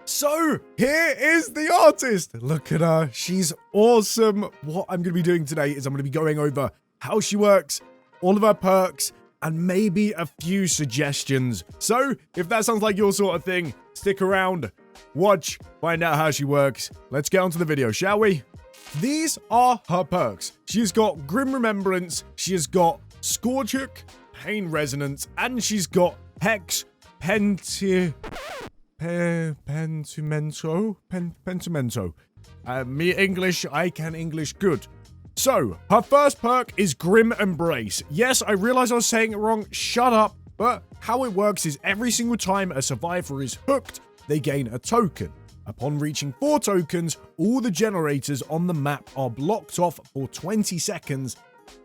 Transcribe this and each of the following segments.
So, here is the artist. Look at her. She's awesome. What I'm going to be doing today is I'm going to be going over how she works, all of her perks, and maybe a few suggestions. So, if that sounds like your sort of thing, stick around, watch, find out how she works. Let's get on to the video, shall we? These are her perks. She's got Grim Remembrance, she has got Scorchook, Pain Resonance, and she's got Hex Pentamento. Me English, I can English good. So, her first perk is Grim Embrace. Yes, I realize I was saying it wrong, shut up. But how it works is every single time a survivor is hooked, they gain a token. Upon reaching 4 tokens, all the generators on the map are blocked off for 20 seconds,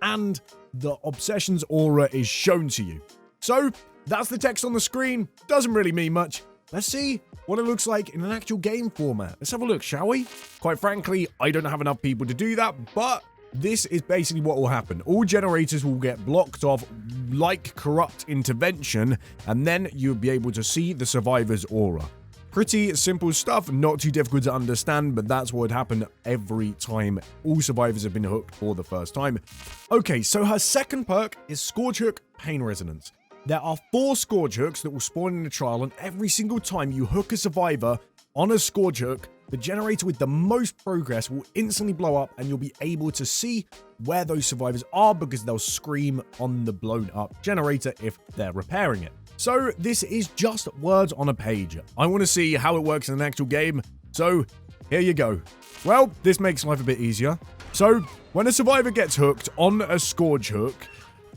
and the Obsession's aura is shown to you. So, that's the text on the screen. Doesn't really mean much. Let's see what it looks like in an actual game format. Let's have a look, shall we? Quite frankly, I don't have enough people to do that, but this is basically what will happen. All generators will get blocked off like corrupt intervention, and then you'll be able to see the survivor's aura. Pretty simple stuff, not too difficult to understand, but that's what would happen every time all survivors have been hooked for the first time. Okay, so her second perk is Scorchook Pain Resonance. There are 4 Scorchooks that will spawn in a trial, and every single time you hook a survivor on a Scorchook, the generator with the most progress will instantly blow up, and you'll be able to see where those survivors are because they'll scream on the blown up generator if they're repairing it. So this is just words on a page. I want to see how it works in an actual game, so here you go. Well, this makes life a bit easier. So when a survivor gets hooked on a Scorchook,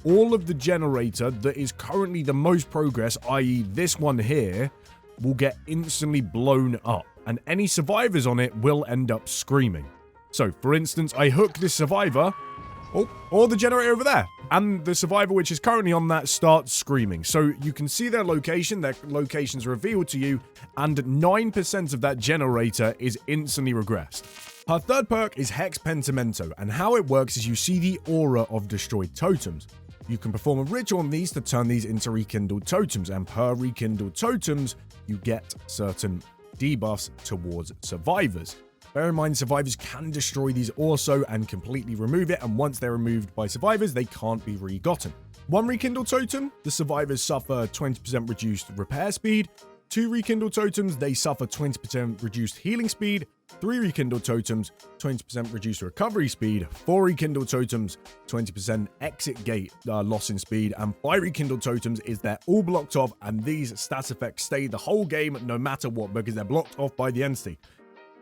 all of the generator that is currently the most progress, i.e. this one here, will get instantly blown up, and any survivors on it will end up screaming. So, for instance, I hook this survivor, or the generator over there, and the survivor which is currently on that starts screaming. So you can see their location's revealed to you, and 9% of that generator is instantly regressed. Her third perk is Hex Pentamento, and how it works is you see the aura of destroyed totems. You can perform a ritual on these to turn these into rekindled totems, and per rekindled totems, you get certain debuffs towards survivors. Bear in mind, survivors can destroy these also and completely remove it, and once they're removed by survivors, they can't be re-gotten. 1 rekindled totem, the survivors suffer 20% reduced repair speed. 2 rekindled totems, they suffer 20% reduced healing speed. 3 rekindled totems, 20% reduced recovery speed. 4 rekindled totems, 20% exit gate loss in speed. And 5 rekindled totems is they're all blocked off, and these stat effects stay the whole game no matter what because they're blocked off by the entity.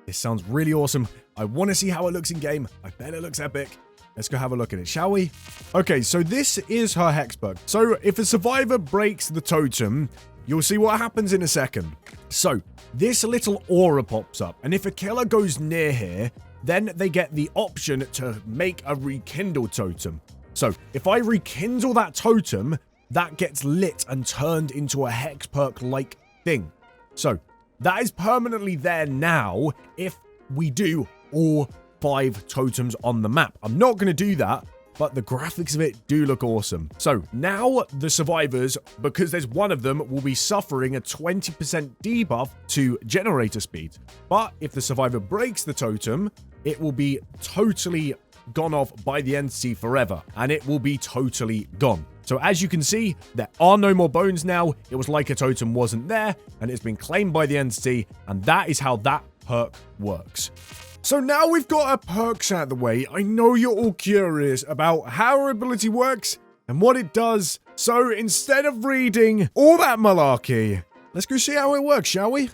This sounds really awesome. I want to see how it looks in game. I bet it looks epic. Let's go have a look at it, shall we? Okay, so this is her Hex perk. So if a survivor breaks the totem, you'll see what happens in a second. So, this little aura pops up, and if a killer goes near here, then they get the option to make a rekindle totem. So, if I rekindle that totem, that gets lit and turned into a Hex perk-like thing. So, that is permanently there now if we do all 5 totems on the map. I'm not going to do that, but the graphics of it do look awesome. So now the survivors, because there's one of them, will be suffering a 20% debuff to generator speed. But if the survivor breaks the totem, it will be totally gone off by the entity forever, and it will be totally gone. So as you can see, there are no more bones now. It was like a totem wasn't there, and it's been claimed by the entity, and that is how that perk works. So now we've got our perks out of the way, I know you're all curious about how her ability works and what it does. So instead of reading all that malarkey, let's go see how it works, shall we?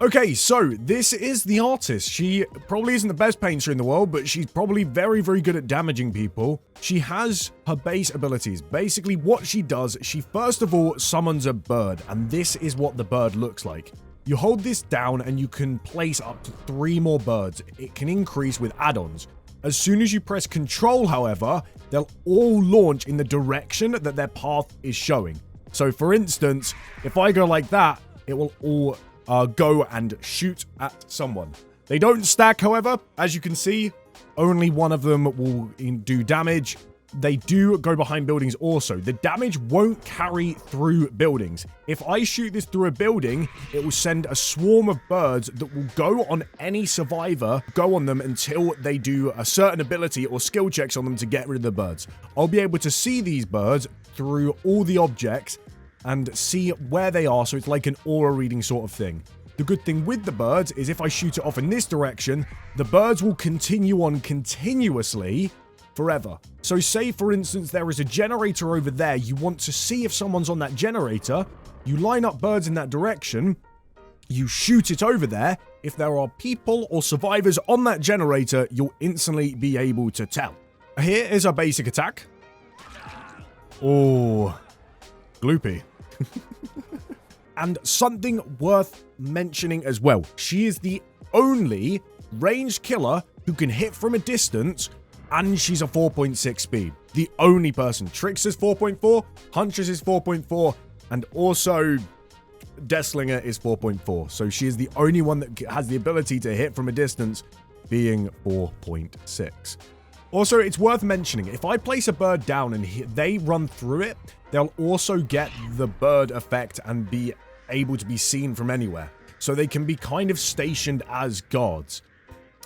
Okay, so this is the artist. She probably isn't the best painter in the world, but she's probably very, very good at damaging people. She has her base abilities. Basically, what she does, she first of all summons a bird, and this is what the bird looks like. You hold this down and you can place up to 3 more birds. It can increase with add-ons. As soon as you press control, however, they'll all launch in the direction that their path is showing. So for instance, if I go like that, it will all go and shoot at someone. They don't stack, however. As you can see, only one of them will do damage. they do go behind buildings also. The damage won't carry through buildings. If I shoot this through a building, it will send a swarm of birds that will go on any survivor, go on them until they do a certain ability or skill checks on them to get rid of the birds. I'll be able to see these birds through all the objects and see where they are, so it's like an aura reading sort of thing. The good thing with the birds is if I shoot it off in this direction, the birds will continue on continuously forever. So say, for instance, there is a generator over there. You want to see if someone's on that generator. You line up birds in that direction. You shoot it over there. If there are people or survivors on that generator, you'll instantly be able to tell. Here is our basic attack. Oh, gloopy. And something worth mentioning as well. She is the only ranged killer who can hit from a distance, and she's a 4.6 speed. The only person. Trix is 4.4, Huntress is 4.4, and also Deathslinger is 4.4. So she is the only one that has the ability to hit from a distance, being 4.6. Also, it's worth mentioning, if I place a bird down and they run through it, they'll also get the bird effect and be able to be seen from anywhere. So they can be kind of stationed as guards.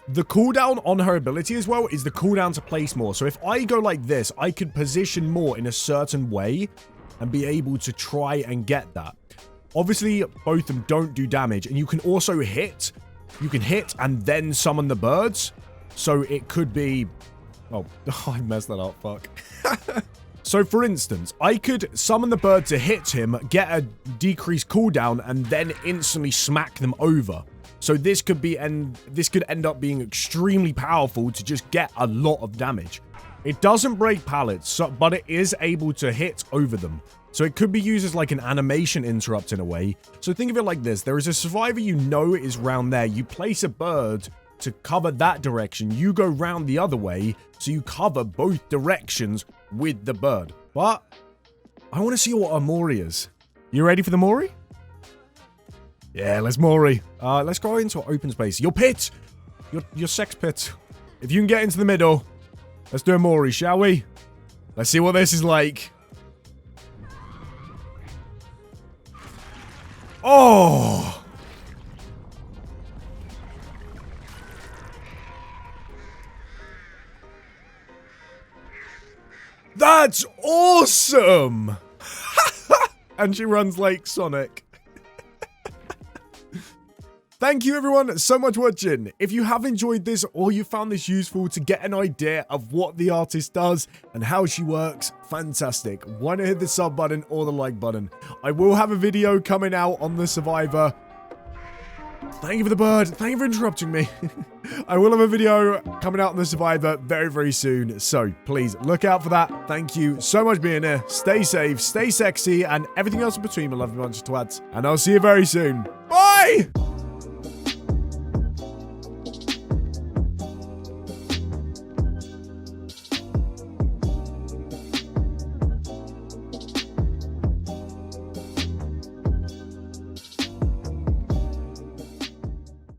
The cooldown on her ability as well is the cooldown to place more. So if I go like this, I could position more in a certain way and be able to try and get that. Obviously, both of them don't do damage, and you can also hit. You can hit and then summon the birds. So it could be... Oh, I messed that up, fuck. So, for instance, I could summon the bird to hit him, get a decreased cooldown, and then instantly smack them over. So this could end up being extremely powerful to just get a lot of damage. It doesn't break pallets, but it is able to hit over them. So it could be used as like an animation interrupt in a way. So think of it like this. There is a survivor you know is round there. You place a bird to cover that direction. You go round the other way, so you cover both directions with the bird. But I want to see what a Mori is. You ready for the Mori? Yeah, let's Mori. Let's go into an open space. Your pit! Your sex pit. If you can get into the middle, let's do a Mori, shall we? Let's see what this is like. Oh! That's awesome! And she runs like Sonic. Thank you everyone so much for watching. If you have enjoyed this or you found this useful to get an idea of what the artist does and how she works, fantastic. Why not hit the sub button or the like button? I will have a video coming out on the survivor. Thank you for the bird. Thank you for interrupting me. I will have a video coming out on the survivor very, very soon. So please look out for that. Thank you so much for being here. Stay safe, stay sexy, and everything else in between, my lovely bunch of twats. And I'll see you very soon. Bye!